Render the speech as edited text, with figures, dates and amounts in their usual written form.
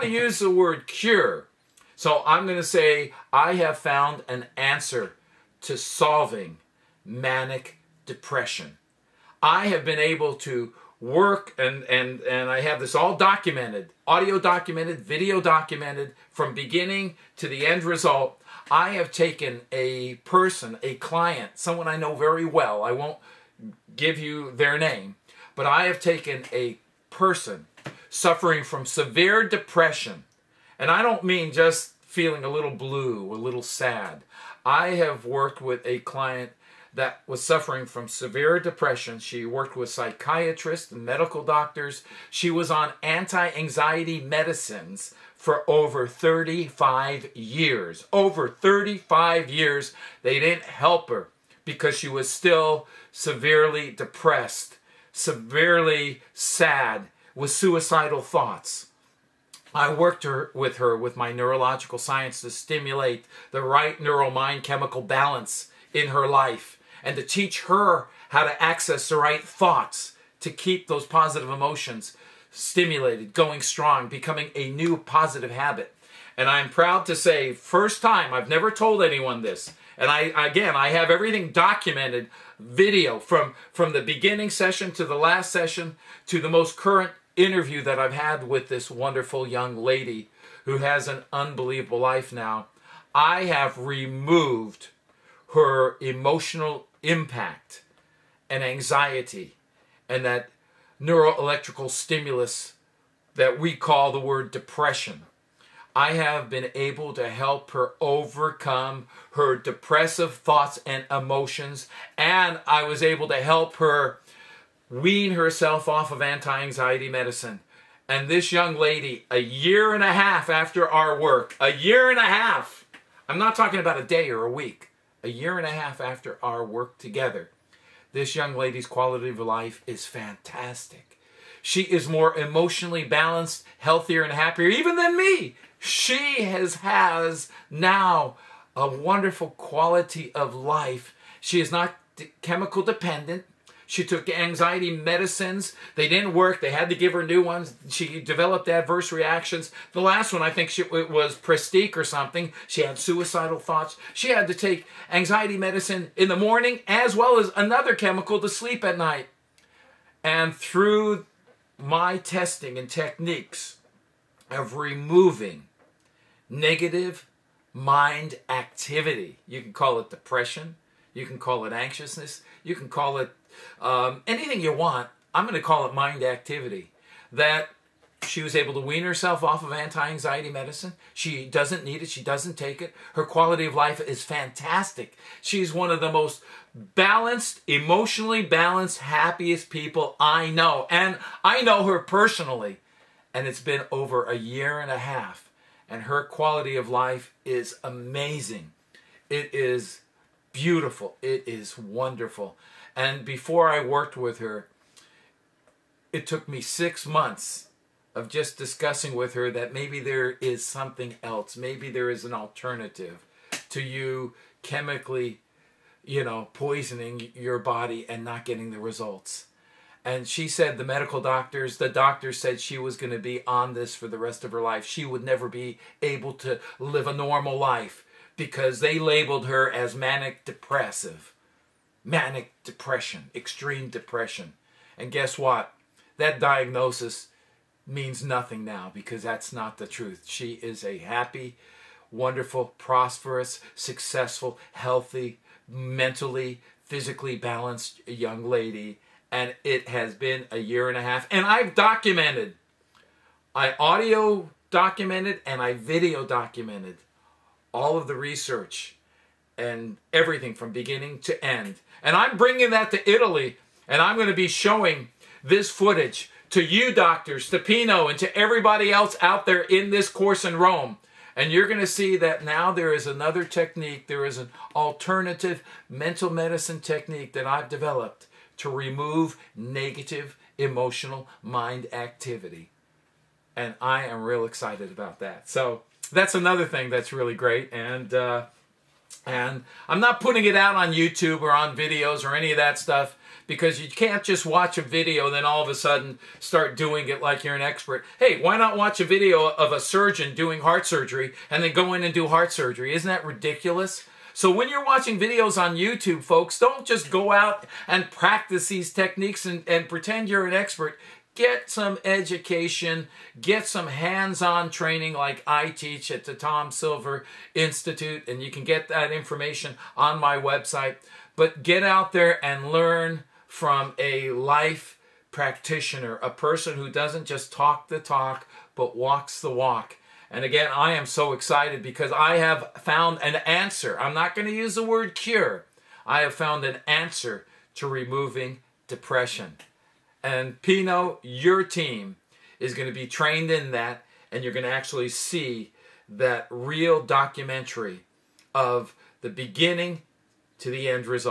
want to use the word cure. So I'm going to say I have found an answer to solving manic depression. I have been able to work, and I have this all documented, audio documented, video documented, from beginning to the end result. I have taken a person, a client, someone I know very well. I won't give you their name, but I have taken a person suffering from severe depression. And I don't mean just feeling a little blue or a little sad. I have worked with a client that was suffering from severe depression. She worked with psychiatrists and medical doctors. She was on anti-anxiety medicines for over 35 years. Over 35 years, they didn't help her because she was still severely depressed, severely sad, with suicidal thoughts. I worked with her with my neurological science to stimulate the right neural-mind chemical balance in her life, and to teach her how to access the right thoughts to keep those positive emotions stimulated, going strong, becoming a new positive habit. And I'm proud to say, first time, I've never told anyone this, and I have everything documented, video, from the beginning session to the last session to the most current interview that I've had with this wonderful young lady who has an unbelievable life now. I have removed her emotional impact and anxiety and that neuroelectrical stimulus that we call the word depression. I have been able to help her overcome her depressive thoughts and emotions, and I was able to help her wean herself off of anti-anxiety medicine. And this young lady, a year and a half after our work, a year and a half, I'm not talking about a day or a week, a year and a half after our work together, this young lady's quality of life is fantastic. She is more emotionally balanced, healthier, and happier even than me. She has now a wonderful quality of life. She is not chemical dependent. She took anxiety medicines. They didn't work. They had to give her new ones. She developed adverse reactions. The last one, I think it was Prestige or something. She had suicidal thoughts. She had to take anxiety medicine in the morning as well as another chemical to sleep at night. And through my testing and techniques of removing negative mind activity, you can call it depression, you can call it anxiousness, you can call it anything you want. I'm going to call it mind activity. That she was able to wean herself off of anti-anxiety medicine. She doesn't need it. She doesn't take it. Her quality of life is fantastic. She's one of the most balanced, emotionally balanced, happiest people I know. And I know her personally. And it's been over a year and a half. And her quality of life is amazing. It is beautiful. It is wonderful. And before I worked with her, it took me 6 months of just discussing with her that maybe there is something else. Maybe there is an alternative to you chemically, poisoning your body and not getting the results. And she said the doctors said she was going to be on this for the rest of her life. She would never be able to live a normal life because they labeled her as manic depressive. Manic depression, extreme depression. And guess what? That diagnosis means nothing now because that's not the truth. She is a happy, wonderful, prosperous, successful, healthy, mentally, physically balanced young lady. And it has been a year and a half. And I've documented. I audio documented and I video documented all of the research and everything from beginning to end. And I'm bringing that to Italy, and I'm going to be showing this footage to you doctors, to Pino, and to everybody else out there in this course in Rome. And you're going to see that now there is another technique, there is an alternative mental medicine technique that I've developed to remove negative emotional mind activity. And I am real excited about that. So that's another thing that's really great. And And I'm not putting it out on YouTube or on videos or any of that stuff, because you can't just watch a video and then all of a sudden start doing it like you're an expert. Hey, why not watch a video of a surgeon doing heart surgery and then go in and do heart surgery? Isn't that ridiculous? So when you're watching videos on YouTube, folks, don't just go out and practice these techniques and pretend you're an expert. Get some education, get some hands-on training like I teach at the Tom Silver Institute, and you can get that information on my website. But get out there and learn from a life practitioner, a person who doesn't just talk the talk, but walks the walk. And again, I am so excited because I have found an answer. I'm not going to use the word cure. I have found an answer to removing depression. And Pino, your team is going to be trained in that, and you're going to actually see that real documentary of the beginning to the end result.